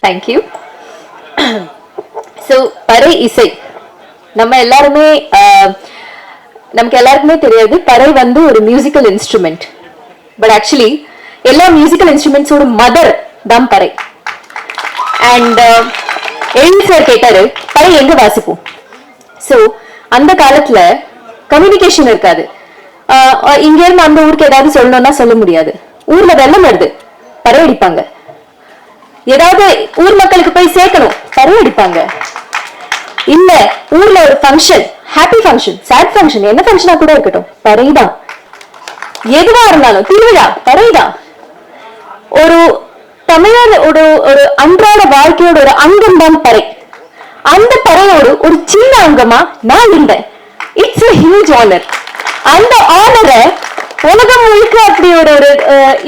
Thank you. So பறை இசை நமக்கு எல்லாருக்குமே தெரியாது, பறை வந்து ஒரு மியூசிக்கல் இன்ஸ்ட்ருமெண்ட். பட் ஆக்சுவலி எல்லா மியூசிக்கல் இன்ஸ்ட்ருமெண்ட்ஸோட மதர் தான் பறை. அண்ட் எழுதி சார் கேட்டாரு, பறை எங்க வாசிப்போம். ஸோ அந்த காலத்துல கம்யூனிகேஷன் இருக்காது. இங்க இருந்து அந்த ஊருக்கு ஏதாவது சொல்லணும்னா சொல்ல முடியாது. ஊர்ல வெள்ளம் வருது, பறை அடிப்பாங்க. ஏதாவது ஊர் மக்களுக்கு போய் சேர்க்கணும், பறை அடிப்பாங்க. இல்ல ஊர்ல ஒரு function, happy function, sad function, என்ன ஃபங்க்ஷனா கூட இருக்கட்டும், பறைதான். எதுவா இருந்தாலும் திருவிழா, பறைதான். ஒரு தமிழர் ஒரு அன்றாட வாழ்க்கையோட ஒரு அங்கம் தான் பறை. அந்த பறையோடு ஒரு சின்ன அங்கமா நான் இருந்தேன். It's a huge honor. அந்த ஆனரை உலகம் முழுக்க அப்படி ஒரு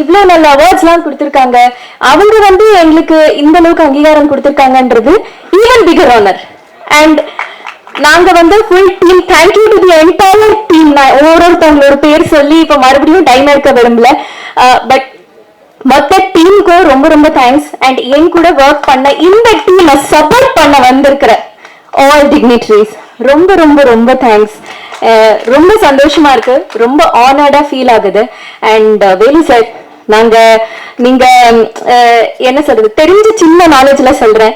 இவ்வளவு நல்ல அவார்ட்ஸ் எல்லாம் கொடுத்திருக்காங்க. அவங்க வந்து எங்களுக்கு இந்த அளவுக்கு அங்கீகாரம் கொடுத்திருக்காங்கன்றது ஈவன் பிகர் ஆனர். அண்ட் நாங்க வந்து full team, thank you to the entire team. நான் ஒவ்வொருத்தவங்களோட பேர் சொல்லி இப்ப மறுபடியும் டைம் எடுக்க விரும்பல. பட் மொத்த டீமுக்கும் ரொம்ப ரொம்ப தேங்க்ஸ். அண்ட் என் கூட ஒர்க் பண்ண இந்த டீமை சப்போர்ட் பண்ண வந்திருக்கிற ஆல் டிக்னிட்டரிஸ் ரொம்ப ரொம்ப ரொம்ப தேங்க்ஸ். ரொம்ப சந்தோஷமா இருக்கு, ரொம்ப ஆனர்டா ஃபீல் ஆகுது. அண்ட் வேலு சார், நீங்க என்ன சொல்றது, தெரிஞ்ச சின்ன நாலேஜ்ல சொல்றேன்.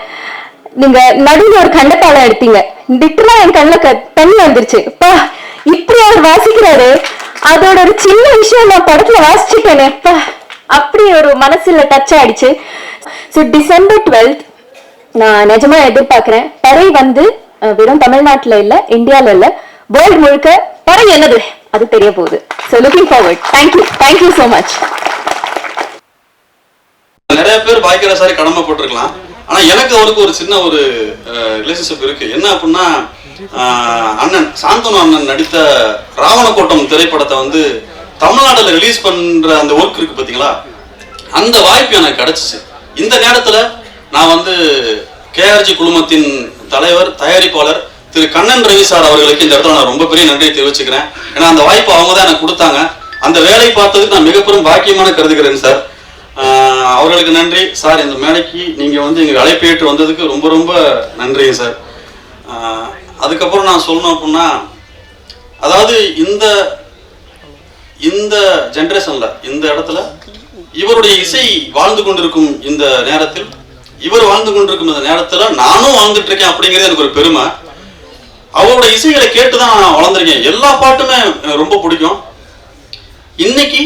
நீங்க நடுவில் ஒரு கண்டத்தாளம் எடுத்தீங்க, லிட்டரலா என் கண்ணுல தண்ணி வந்துருச்சு. இப்படி அவர் வாசிக்கிறாரு, அதோட ஒரு சின்ன விஷயம் நான் படத்துல வாசிச்சுட்டேனே, அப்படி ஒரு மனசுல டச் ஆயிடுச்சு. ஸோ டிசம்பர் 12 நான் நிஜமா எதிர்பார்க்கிறேன். பறை வந்து வெறும் தமிழ்நாட்டுல இல்ல, இந்தியால இல்ல, வேர்ல்டு முழுக்க பறை என்னது அது தெரிய போகுது. So looking forward. Thank you so much. நிறைய பேர் பாக்கியராஜ் கடமைப்பட்டிருக்கலாம். ஆனா எனக்கு அவருக்கு ஒரு சின்ன ஒரு ரிலேஷன்ஷிப் இருக்கு. என்ன அப்படின்னா, அண்ணன் சாந்தனு அண்ணன் நடித்த ராவணக்கோட்டம் திரைப்படத்தை வந்து தமிழ்நாட்டில் ரிலீஸ் பண்ற அந்த ஒர்க் இருக்கு பாத்தீங்களா, அந்த வாய்ப்பு எனக்கு கிடைச்சிச்சு. இந்த நேரத்துல நான் வந்து கேஆர்ஜி குழுமத்தின் தலைவர் தயாரிப்பாளர் திரு கண்ணன் ரவி சார் அவர்களுக்கு இந்த இடத்துல நான் ரொம்ப பெரிய நன்றியை தெரிவிச்சுக்கிறேன். ஏன்னா அந்த வாய்ப்பு அவங்க தான் எனக்கு கொடுத்தாங்க. அந்த வேலை பார்த்ததுக்கு நான் மிகப்பெரும் பாக்கியமான கருதுகிறேன் சார். அவர்களுக்கு நன்றி சார். இந்த மேடைக்கு நீங்க வந்து எங்க அழைப்பேற்று வந்ததுக்கு ரொம்ப ரொம்ப நன்றிங்க சார். அதுக்கப்புறம் நான் சொல்லணும் அப்படின்னா, அதாவது இந்த ஜெனரேஷன்ல இந்த இடத்துல இவருடைய இசை வாழ்ந்து கொண்டிருக்கும் இந்த நேரத்தில், இவர் வாழ்ந்து கொண்டிருக்கும் இந்த நேரத்துல நானும் வாழ்ந்துட்டு இருக்கேன் அப்படிங்கிறது எனக்கு ஒரு பெருமை. அவரோட இசைகளை கேட்டுதான் நான் வளர்ந்துருக்கேன். எல்லா பாட்டுமே ரொம்ப பிடிக்கும். இன்னைக்கு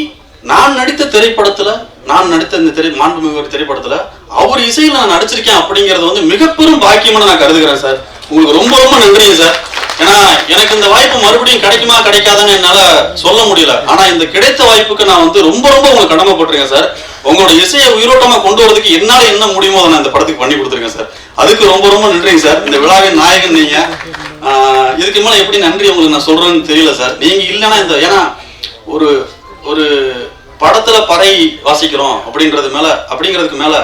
நான் நடித்த திரைப்படத்துல, நான் நடித்த இந்த மாண்புமிகு திரைப்படத்துல அவர் இசையில நான் நடிச்சிருக்கேன் அப்படிங்கறது வந்து மிகப்பெரும் பாக்கியமான நான் கருதுகிறேன் சார். உங்களுக்கு ரொம்ப ரொம்ப நன்றிங்க சார். ஏன்னா எனக்கு இந்த வாய்ப்பு மறுபடியும் கிடைக்குமா கிடைக்காதான்னு என்னால சொல்ல முடியல. ஆனா இந்த கிடைத்த வாய்ப்புக்கு நான் வந்து ரொம்ப ரொம்ப உங்களுக்கு கடமைப்பட்டிருக்கேன் சார். உங்களோட இசையை உயிரோட்டமா கொண்டு வரதுக்கு என்னால என்ன முடியுமோ அதை நான் இந்த படத்துக்கு பண்ணி கொடுத்துருக்கேன் சார். அதுக்கு ரொம்ப ரொம்ப நன்றிங்க சார். இந்த விழாவின் நாயகன் நீங்க. இதுக்கு மேல எப்படி நன்றி உங்களுக்கு நான் சொல்றேன்னு தெரியல சார். நீங்க இல்லைன்னா ஏன்னா ஒரு படத்துல பறை வாசிக்கிறோம் அப்படிங்கிறதுக்கு மேல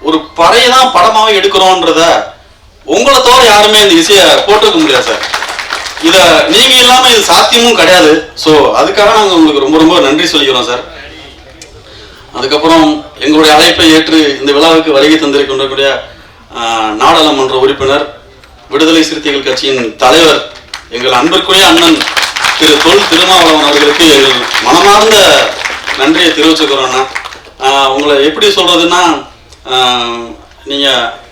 ஒரு பறையை தான் படமாவே எடுக்கிறோன்றத உங்களை தவிர யாருமே இந்த இசையை போட்டுக்க முடியாது சார். இத நீங்க இல்லாம இது சாத்தியமும் கிடையாது. ஸோ அதுக்காக நாங்கள் உங்களுக்கு ரொம்ப ரொம்ப நன்றி சொல்லிக்கிறோம் சார். அதுக்கப்புறம் எங்களுடைய அழைப்பை ஏற்று இந்த விழாவுக்கு வருகை தந்திருக்கின்றக்கூடிய நாடாளுமன்ற உறுப்பினர், விடுதலை சிறுத்தைகள் கட்சியின் தலைவர், எங்கள் அன்பிற்குரிய அண்ணன் திரு தொல் திருமாவளவன் அவர்களுக்கு எங்கள் மனமார்ந்த நன்றியை தெரிவிச்சுக்கிறோம்னா. உங்களை எப்படி சொல்றதுன்னா, நீங்க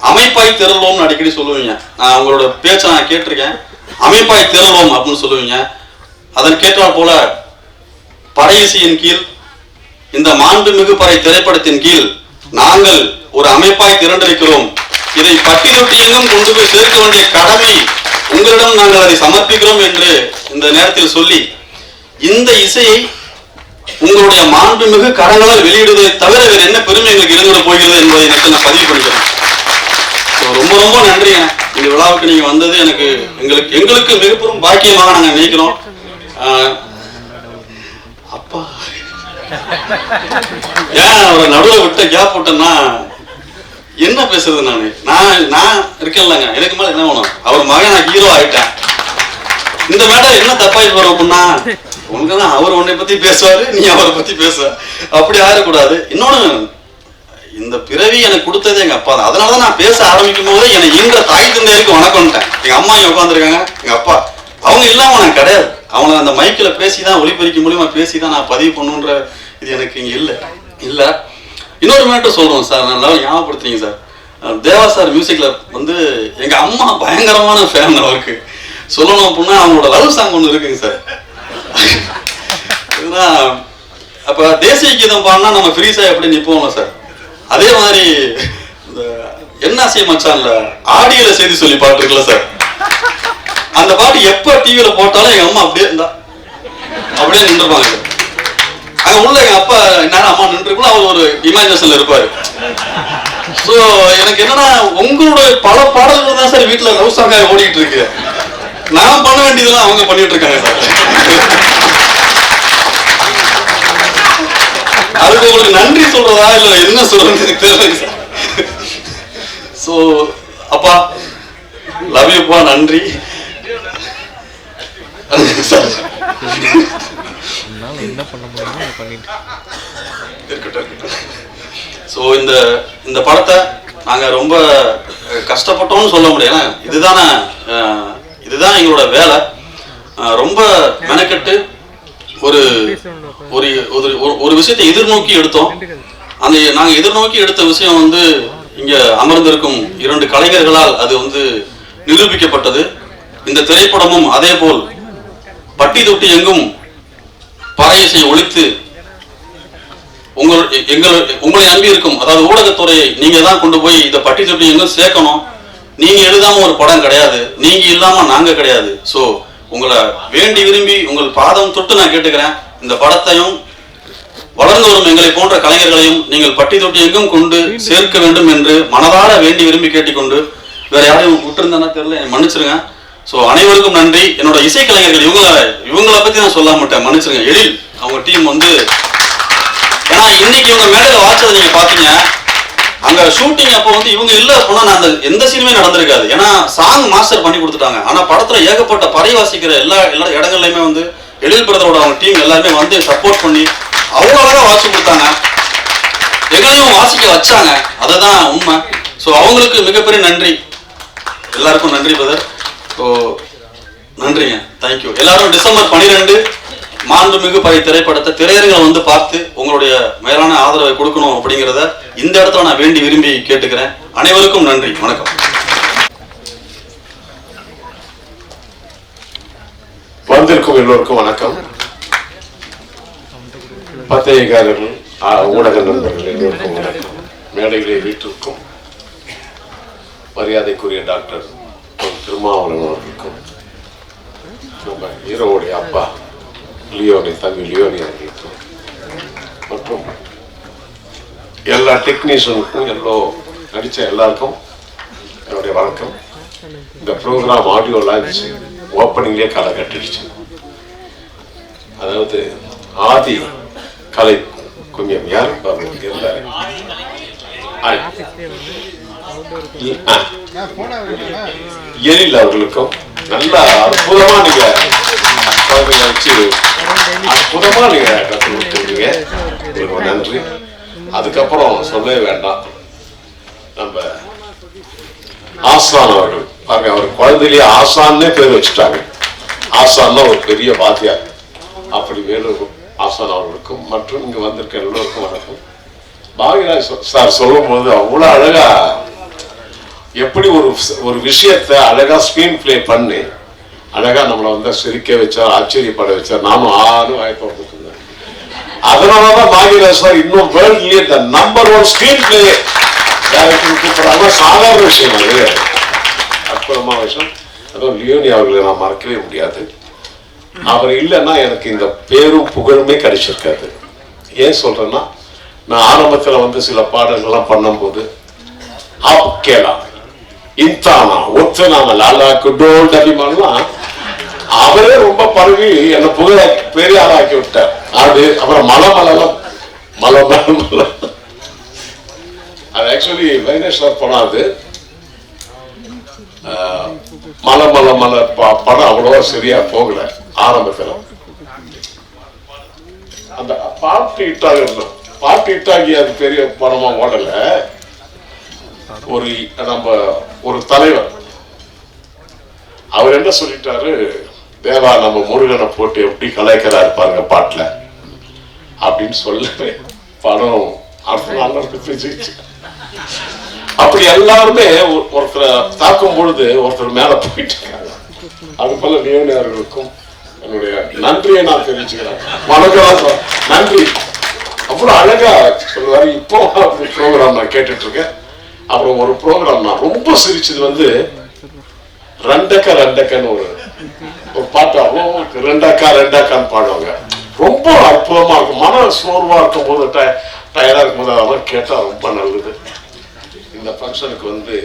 அமைப்பாய் திரள்வோம்னு அடிக்கடி சொல்லுவீங்க. நான் உங்களோட பேச்சை நான் கேட்டிருக்கேன். அமைப்பாய் திரள்வோம் அப்படின்னு சொல்லுவீங்க. அதன் கேட்டால் போல பறை இசையின் கீழ், இந்த மாண்புமிகு பறை திரைப்படத்தின் கீழ் நாங்கள் ஒரு அமைப்பாய் திரண்டிருக்கிறோம். இதை பட்டியலிட்டு எங்கும் கொண்டு போய் சேர்க்க வேண்டிய கடமை உங்களிடம் நாங்கள் அதை சமர்ப்பிக்கிறோம் என்று இந்த நேரத்தில் சொல்லி, இந்த இசையை உங்களுடைய மாண்புமிகு கரங்களால் வெளியிடுவதை தவிர வேறு என்ன பெருமை எங்களுக்கு இருந்துவிட போகிறது என்பதை நான் பதிவு பண்ணிக்கிறேன். ரொம்ப ரொம்ப நன்றிங்க. இந்த விழாவுக்கு நீங்க வந்தது எங்களுக்கு மிகப்பெரும் பாக்கியமாக நாங்க நினைக்கிறோம். அப்பா ஏன் அவரை நடுவில் விட்ட கேப் விட்டேன்னா என்ன பேசுறது, நான் இருக்கேன்லங்க, எனக்கு மேல என்ன வேணும்? அவர் மகன் நான் ஹீரோ ஆயிட்டேன். இந்த மேடம் என்ன தப்பாயிட்டு வரும் அப்படின்னா, உனக்குதான் அவர் உன்னை பத்தி பேசுவாரு, நீ அவரை பத்தி பேசுவ, அப்படி ஆயிடக்கூடாது. இன்னொன்னு, இந்த பிறவி எனக்கு கொடுத்தது எங்க அப்பா தான். அதனாலதான் நான் பேச ஆரம்பிக்கும் போதே என்னை ஈன்ற தாய் தந்தையருக்கு வணக்கம்ட்டேன். எங்க அம்மா இங்க உட்காந்துருக்காங்க, எங்க அப்பா அவங்க இல்லாம நான் கிடையாது. அவங்க அந்த மைக்கில் பேசிதான் ஒளிபெருக்கி மூலியமா பேசிதான் நான் பதிவு பண்ணுன்ற இது எனக்கு இங்க இல்ல. இன்னொரு மேட்டர் சொல்றோம் சார், நல்லா ஞாபகப்படுத்துறீங்க சார். தேவா சார் மியூசிக்ல வந்து எங்க அம்மா பயங்கரமான ஃபேன் அவருக்கு. சொல்லணும் அப்படின்னா அவங்களோட லவ் சாங் ஒன்று இருக்குங்க சார். அப்ப தேசிய கீதம் பாடினா நம்ம ஃப்ரீஸா எப்படி நிப்போம்ல சார், அதே மாதிரி இந்த என்னாசிய மச்சான்ல ஆடியோல செய்தி சொல்லி பாட்டு இருக்குல்ல சார், அந்த பாட்டு எப்ப டிவியில போட்டாலும் எங்க அம்மா அப்படியே இருந்தா அப்படியே நின்றுப்பாங்க சார். அங்க உள்ள எங்க அப்பா என்ன அம்மா நின்றுக்குள்ள அவர் ஒரு இமேஜினேஷன்ல இருப்பாரு. சோ எனக்கு என்னன்னா உங்களுடைய பல பாடல்கள் தான் சார் வீட்டுல லவ் சாங்காக ஓடிட்டு இருக்கு. நான் பண்ண வேண்டியதெல்லாம் அவங்க பண்ணிட்டு இருக்காங்க சார். அதுக்கு உங்களுக்கு நன்றி சொல்றதா இல்ல என்ன சொல்றது எனக்கு தெரியல சார். சோ அப்பா லவ் யூப்பா, நன்றி சார். என்ன பண்ண முடியுமோ பண்ணிட்டு இருக்கட்டும். ஸோ இந்த படத்தை நாங்கள் ரொம்ப கஷ்டப்பட்டோம்னு சொல்ல முடியும். இதுதான் எங்களோட வேலை. ரொம்ப மெனக்கெட்டு ஒரு ஒரு ஒரு விஷயத்தை எதிர்நோக்கி எடுத்தோம். அந்த நாங்கள் எதிர்நோக்கி எடுத்த விஷயம் வந்து இங்கே அமர்ந்திருக்கும் 2 கலைஞர்களால் அது வந்து நிரூபிக்கப்பட்டது. இந்த திரைப்படமும் அதே போல் பட்டி தொட்டி எங்கும் பறை இசை ஒழித்து உங்களை நம்பி இருக்கும், அதாவது ஊடகத்துறையை நீங்க தான் கொண்டு போய் இந்த பட்டி தொட்டி எங்கும் சேர்க்கணும். நீங்க எழுதாம ஒரு படம் கிடையாது, நீங்க இல்லாம நாங்க கிடையாது. சோ உங்களை வேண்டி விரும்பி உங்கள் பாதம் தொட்டு நான் கேட்டுக்கிறேன், இந்த படத்தையும் வளர்ந்து வரும் எங்களை போன்ற கலைஞர்களையும் நீங்கள் பட்டி தொட்டி எங்கும் கொண்டு சேர்க்க வேண்டும் என்று மனதார வேண்டி விரும்பி கேட்டுக்கொண்டு, வேற யாரையும் விட்டுருந்தேன்னா தெரியல, மன்னிச்சிருங்க. ஸோ அனைவருக்கும் நன்றி. என்னோட இசைக்கலைஞர்கள் இவங்களை பத்தி நான் சொல்ல மாட்டேன், மன்னிச்சிருங்க. எழில் அவங்க டீம் வந்து, ஏன்னா இன்னைக்கு இவங்க மேடையில வாட்சதை நீங்க பாத்தீங்க, அங்க ஷூட்டிங் அப்போ வந்து இவங்க இல்ல சொன்னா அந்த எந்த சீனுமே நடந்திருக்காது. ஏன்னா சாங் மாஸ்டர் பண்ணி கொடுத்துட்டாங்க. ஆனா படத்துல ஏகப்பட்ட பறை வாசிக்கிற எல்லா இடங்கள்லயுமே வந்து எழில் பிரதரோட அவங்க டீம் எல்லாருமே வந்து சப்போர்ட் பண்ணி அவ்வளோ அழகா வாசி கொடுத்தாங்க, எங்களையும் வாசிக்க வச்சாங்க. அதுதான் உண்மை. ஸோ அவங்களுக்கு மிகப்பெரிய நன்றி. எல்லாருக்கும் நன்றி பிரதர். ஸோ நன்றிங்க, தேங்க்யூ. எல்லாரும் டிசம்பர் 12 மாண்புமிகு பறை திரைப்படத்தை திரையரங்களை வந்து பார்த்து உங்களுடைய மேலான ஆதரவை கொடுக்கணும் அப்படிங்கிறத இந்த இடத்துல நான் வேண்டி விரும்பி கேட்டுக்கிறேன். அனைவருக்கும் நன்றி, வணக்கம். வந்திருக்கும் எல்லோருக்கும் வணக்கம். பத்திரிகையாளர்கள், ஊடக நண்பர்கள் எல்லோருக்கும் வணக்கம். மேடைகளே வீட்டிற்கும் மரியாதைக்குரிய டாக்டர் திருமாவளவன் அவர்களுக்கும், நம்ம ஹீரோவுடைய அப்பா லியோனி, தம்பி லியோனி அவர்களுக்கும், மற்றும் எல்லா டெக்னீஷியனுக்கும், நடித்த எல்லாருக்கும் என்னுடைய வணக்கம். இந்த ப்ரோக்ராம் ஆடியோ லான்ச் ஓப்பனிங்லேயே களை கட்டிடுச்சு. அதாவது ஆதி கலை குஞ்ஞம் யார் எழில் அவர்களுக்கும் நல்ல அற்புதமா நீங்க வச்சு அற்புதமா நீங்க கற்றுக் கொடுத்துருக்கீங்க, உங்களுக்கு நன்றி. அதுக்கப்புறம் சொல்லவே வேண்டாம், நம்ம ஆசான் அவர்கள் பாருங்க, அவர் குழந்தையிலேயே ஆசான்னே பேர் வச்சுட்டாங்க. ஆசான்னா ஒரு பெரிய வாத்தியார். அப்படி வேலூர் ஆசான் அவர்களுக்கும் மற்றும் இங்க வந்திருக்க எல்லோருக்கும் வணக்கம். பாகியராஜ் சார் சொல்லும் போது அவ்வளவு அழகா, எப்படி ஒரு விஷயத்தை அழகா ஸ்கிரீன் பிளே பண்ணி அழகா நம்மளை வந்து சிரிக்க வச்சார், ஆச்சரியப்பட வச்சார். நானும் வாய்ப்பு கொடுத்துருந்தேன். அதனாலதான் பாகியராஜ் சார் இன்னும் வேர்ல்ட்லயே த நம்பர் 1 ஸ்கிரீன் பிளே கூப்பிடுறாங்க. சாதாரண விஷயம், அது அற்புதமான விஷயம். அதுவும் லியோனி அவர்களை நான் மறக்கவே முடியாது. அவர் இல்லைன்னா எனக்கு இந்த பேரும் புகழுமே கிடைச்சிருக்காது. ஏன் சொல்றேன்னா, நான் ஆரம்பத்துல வந்து சில பாடல்கள்லாம் பண்ணும்போது கேளா இன்தானா ஒத்துனாம லாலா குடோல் டபிமான்லாம் அவரே ரொம்ப பரவி என்ன புகழ பெரிய ஆளாக்கி விட்டார். அது அப்புறம் மலை அது ஆக்சுவலி வைனேஸ்வர் படம். அது மலை படம் அவ்வளவா சரியா போகல ஆரம்பத்துல. அந்த பாட்டு ஹிட்டாக இருந்தோம். பாட்டு இட்டாகி அது பெரிய படமா ஓடல. நம்ம ஒரு தலைவர் அவர் என்ன சொல்லிட்டாரு, தேவா நம்ம முருகனை போட்டு எப்படி கலாய்க்கிறாரு பாருங்க பாட்டுல அப்படின்னு சொல்ல படம் அடுத்த நாள் பிரிச்சிச்சு. அப்படி எல்லாருமே ஒருத்தரை தாக்கும் பொழுது ஒருத்தர் மேல போயிட்டு இருக்காங்க. அது போல நியமனர்களுக்கும் என்னுடைய நன்றியை நான் தெரிவிச்சுக்கிறேன். வணக்கம், நன்றி. அவ்வளவு அழகா சொல்லுவாரு. இப்போ ப்ரோக்ராம் நான் கேட்டுட்டு இருக்கேன். அப்புறம் ஒரு ப்ரோக்ராம் நான் ரொம்ப சிரிச்சது வந்து ரெண்டக்கான்னு ஒரு பாட்டு, அவ்வளோ ரெண்டாக்கான்னு பாடுவாங்க. ரொம்ப அற்புதமா இருக்கும். மன சோர்வா இருக்கும் போது, டயர்டா இருக்கும் போது அதெல்லாம் கேட்டா ரொம்ப நல்லது. இந்த ஃபங்க்ஷனுக்கு வந்து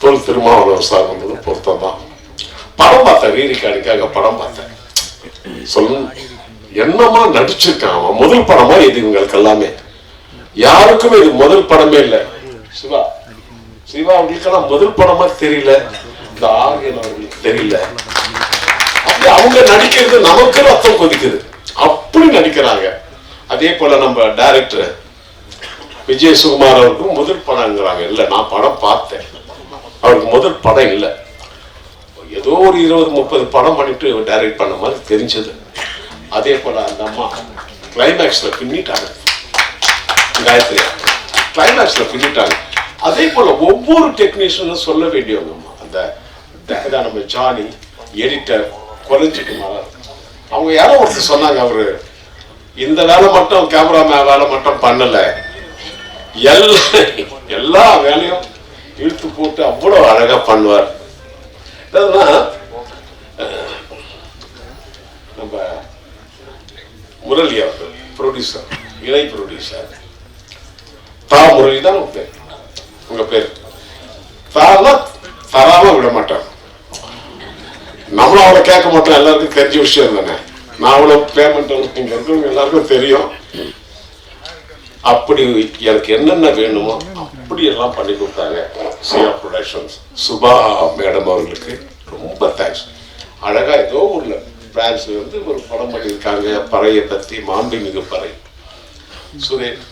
தொல் திருமாவளவன் சார் வந்தது பொருத்தம் தான். படம் பார்த்தேன், ரீரிகார்டுக்காக படம் பார்த்தேன். என்னமா நடிச்சிருக்கான் அவன். முதல் படமா இது இவங்களுக்கு எல்லாமே. யாருக்குமே இது முதல் படமே இல்லை. சிவா அவங்களுக்கெல்லாம் முதல் படமா தெரியல, இந்த ஆர்யன் அவர்களுக்கு தெரியல. அப்படி அவங்க நடிக்கிறது நமக்கு ரத்தம் கொதிக்குது, அப்படி நடிக்கிறாங்க. அதே போல நம்ம டைரக்டர் விஜய் சுகுமார் அவருக்கும் முதல் படம்ங்கிறாங்க. இல்ல, நான் படம் பார்த்தேன், அவருக்கு முதல் படம் இல்லை. ஏதோ ஒரு 20-30 படம் பண்ணிட்டு டைரக்ட் பண்ண மாதிரி தெரிஞ்சது. அதே போல அந்த அம்மா கிளைமேக்ஸ்ல பின்னிட்டாங்க, காயத்ரி கிளைமேக்ஸ்ல பின்னிட்டாங்க. அதே போல ஒவ்வொரு டெக்னீஷியனும் சொல்ல வேண்டியவங்க. அந்த நம்ம ஜானி எடிட்டர் குறைஞ்சிக்குமார், அவங்க யாரோ ஒருத்தர் சொன்னாங்க, அவரு இந்த வேலை மட்டும் கேமராமேன் வேலை மட்டும் பண்ணல, எல்லா வேலையும் இழுத்து போட்டு அவ்வளவு அழகா பண்ணுவார். நம்ம முரளி அவர்கள் ப்ரொடியூசர், இணை ப்ரொடியூசர் முரளி தான் உங்க பேர். தராம விட மாட்டார். நம்மளும் அவளை கேட்க மாட்டோம், எல்லாருக்கும் தெரிஞ்ச விஷயம் தானே. நான் அவ்வளவு பேமெண்ட் இங்க இருக்கிறவங்க எல்லாருக்கும் தெரியும். அப்படி எனக்கு என்னென்ன வேணுமோ அப்படி எல்லாம் பண்ணி கொடுத்தாங்க சியா ப்ரொடக்ஷன்ஸ். சுபா மேடம் அவர்களுக்கு ரொம்ப தேங்க்ஸ். அழகா ஏதோ ஒரு பிரான்ஸ்ல இருந்து ஒரு படம் பண்ணியிருக்காங்க பறையை பத்தி, மாண்புமிகு பறை. சுரேஷ்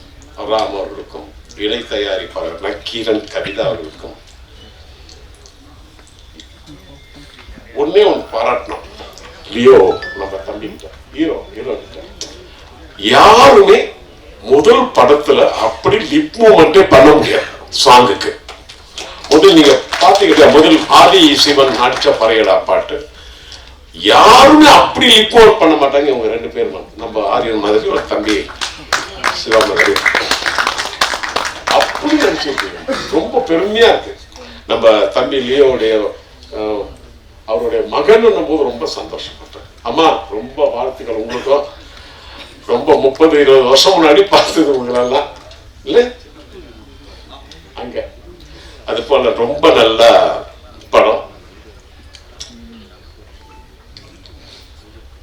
ராம் அவர்களுக்கும், இணை தயாரிப்பாளர் நக்கீரன் கவிதா அவர்களுக்கும் ஒன்னே ஒன்று பாராட்டணும். லியோ நம்ம தம்பி ஹீரோ யாருமே முதல் படத்துல அப்படி லிப் மூமெண்டே பண்ண முடியாது. சாங்குக்கு முதல் நீங்க பாத்தீங்கன்னா முதல் ஆதி சிவன் அடிச்ச பறையடா பாட்டு யாருமே அப்படி லிப் மூமெண்ட் பண்ண மாட்டாங்க. இவங்க 2 பேரும் நம்ம ஆரியன் மாதிரி ஒரு தம்பி சிவா மாதிரி அப்படி நடிச்சிருக்கீங்க. ரொம்ப பெருமையா இருக்கு. நம்ம தம்பி லியோடைய அவருடைய மகன் போது ரொம்ப சந்தோஷப்பட்டேன். அம்மா ரொம்ப வாழ்த்துக்கள் உங்களுக்கும். ரொம்ப 30-20 வருஷம் முன்னாடி பார்த்தது உங்களெல்லாம் இல்ல அங்க. அது போல ரொம்ப நல்ல படம்.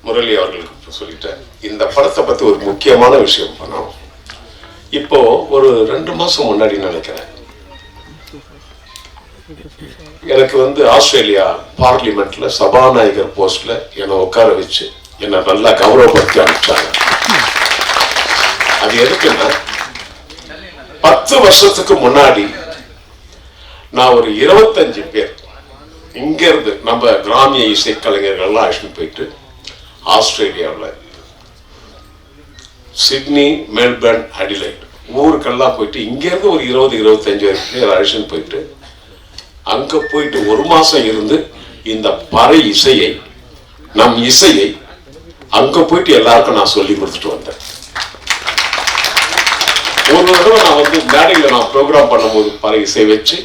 முரளி அவர்களுக்கு சொல்லிட்டேன். இந்த படத்தை பத்தி ஒரு முக்கியமான விஷயம் பண்ணோம். இப்போ ஒரு 2 மாசம் முன்னாடி நினைக்கிறேன், எனக்கு வந்து ஆஸ்திரேலியா பார்லிமெண்ட்ல சபாநாயகர் போஸ்ட்ல என்னை உட்கார வச்சு என்னை நல்லா கௌரவப்படுத்தி அனுப்பிச்சாங்க. அது எதுக்குன்னா 10 வருஷத்துக்கு முன்னாடி நான் ஒரு 25 பேர் இங்க இருந்து நம்ம கிராமிய இசைக்கலைஞர்கள்லாம் அழைச்சிட்டு போயிட்டு ஆஸ்திரேலியாவில் சிட்னி, மெல்பர்ன், அடிலைட் ஊருக்கெல்லாம் போயிட்டு இங்க இருந்து ஒரு 20-25 பேர் அழைச்சிட்டு போயிட்டு அங்க போயிட்டு 1 மாசம் இருந்து இந்த பறை இசையை, நம் இசையை அங்க போயிட்டு எல்லாருக்கும் நான் சொல்லி கொடுத்துட்டு வந்தேன். ஒரு தடவை நான் வந்து மேடையில நான் ப்ரோக்ராம் பண்ணும்போது பறை இசை வச்சு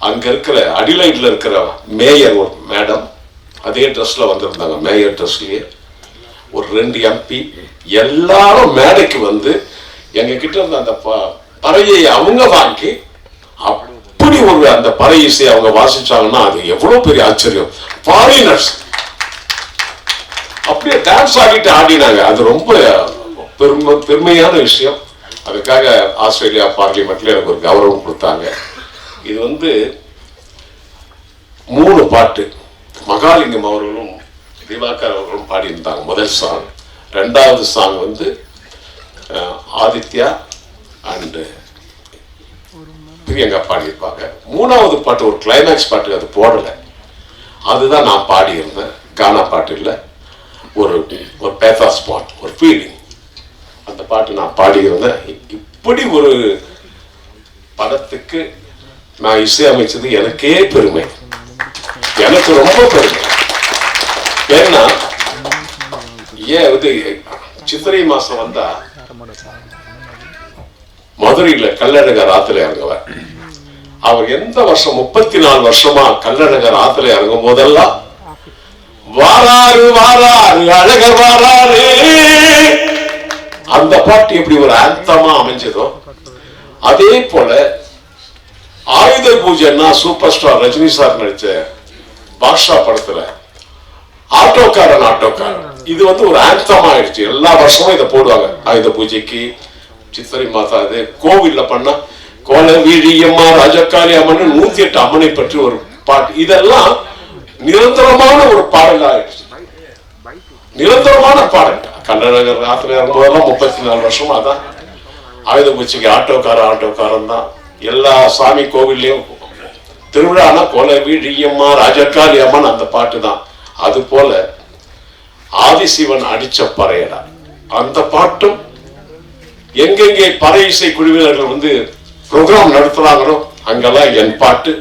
அங்க இருக்கிற அடிலைட்ல இருக்கிற மேயர் ஒரு மேடம் அதே ட்ரெஸ்ல வந்திருந்தாங்க. மேயர் ட்ரெஸ்லயே ஒரு 2 MP எல்லாரும் மேடைக்கு வந்து எங்க கிட்ட இருந்த அந்த பறையை அவங்க வாங்கி அப்படி ஒரு அந்த பறை இசை அவங்க வாசிச்சாங்கன்னா அது எவ்வளவு பெரிய ஆச்சரியம். ஃபாரினர்ஸ் அப்படியே டான்ஸ் ஆடிட்டு ஆடினாங்க. அது ரொம்ப பெருமையான விஷயம். அதுக்காக ஆஸ்திரேலியா பார்லிமெண்ட்ல எனக்கு ஒரு கௌரவம் கொடுத்தாங்க. இது வந்து 3 பாட்டு மகாலிங்கம் அவர்களும் திவாகர் அவர்களும் பாடியிருந்தாங்க. முதல் சாங் ரெண்டாவது சாங் வந்து ஆதித்யா அண்ட் பிரியங்கா பாடியிருப்பாங்க. மூணாவது பாட்டு ஒரு கிளைமேக்ஸ் பாட்டு, அது போடலை, அதுதான் நான் பாடியிருந்தேன். கானா பாட்டு இல்லை, ஒரு பேத்தாஸ் பாட், ஒரு ஃபீலிங், அந்த பாட்டு நான் பாடியிருந்தேன். இப்படி ஒரு படத்துக்கு நான் இசையமைச்சது எனக்கே பெருமை, எனக்கு ரொம்ப பெருமை. ஏன்னா ஏன் வந்து சித்திரை மாசம் வந்தா மதுரையில கள்ளழகர் ஆத்துல இறங்குவார். அவர் எந்த வருஷம் 34 வருஷமா கள்ளழகர் ஆத்துல இறங்கும் போதெல்லாம் வாராரு வாராரு அழகர் வாராரு, அந்த பாட்டு எப்படி ஒரு ஆந்தமா அமைஞ்சதோ அதே போல ஆயுத பூஜைன்னா சூப்பர் ஸ்டார் ரஜினி சார் நடிச்ச பாஷா படத்துல ஆட்டோக்காரன், இது வந்து ஒரு ஆந்தம் ஆயிடுச்சு. எல்லா வருஷமும் இதை போடுவாங்க. ஆயுத பூஜைக்கு, சித்திரை மாதம், அது கோவில்ல பண்ணா கோல வீழியம்மா ராஜக்காளி அம்மன் 108 அம்மனை பற்றி ஒரு பாட்டு, இதெல்லாம் நிரந்தரமான ஒரு பாடல் ஆயிடுச்சு. நிரந்தரமான பாடல். கள்ளழகர் ஆத்துல இறங்கும்போதெல்லாம் 34 வருஷமா தான் ஆயுத பூஜைக்கு ஆட்டோக்காரன் தான். எல்லா சாமி கோவில்லையும் திருவிழானா கோல வீழியம்மா ராஜக்காளி அம்மன், அந்த பாட்டு தான். அது போல ஆதிசிவன் அடிச்ச பறையடா, அந்த பாட்டும் எங்கெங்கே பறை இசை குழுவினர்கள் வந்து ப்ரோக்ராம் நடத்துறாங்களோ அங்கெல்லாம் என் பாட்டு,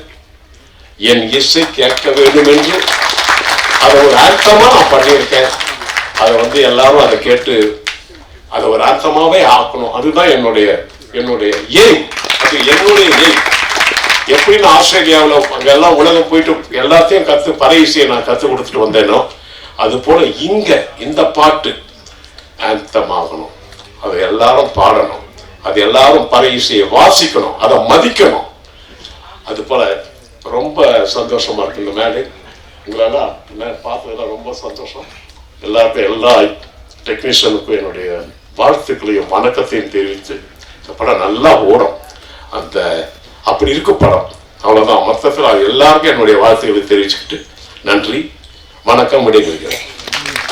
என் இசை கேட்க வேண்டும் என்று அதை ஒரு ஆந்தமா நான் பண்ணியிருக்கேன். அதை வந்து எல்லாரும் அதை கேட்டு அதை ஒரு ஆந்தமாவே ஆக்கணும். அதுதான் என்னுடைய எய்ம், அது என்னுடைய எய்ம். எப்படி நான் ஆஸ்திரேலியாவில் அங்கெல்லாம் உலகம் போயிட்டு எல்லாத்தையும் பறை இசையை நான் கற்றுக் கொடுத்துட்டு வந்தேனோ அது போல இங்க இந்த பாட்டு ஆந்தம் ஆகணும். அதை எல்லாரும் பாடணும், அது எல்லாரும் பறை இசையை வாசிக்கணும், அதை மதிக்கணும். அது போல ரொம்ப சந்தோஷமா இருக்கு இந்த மேடை. உங்களெல்லாம் பார்த்ததெல்லாம் ரொம்ப சந்தோஷம். எல்லாருக்கும், எல்லா டெக்னீஷியனுக்கும் என்னுடைய வாழ்த்துக்களையும் வணக்கத்தையும் தெரிவித்து, இந்த படம் நல்லா ஓடும், அந்த அப்படி இருக்கும் படம். அவ்வளவுதான். மொத்தத்தில் எல்லாருக்கும் என்னுடைய வாழ்த்துக்களை தெரிவிச்சுக்கிட்டு நன்றி, வணக்கம், விடைபெறுகிறேன்.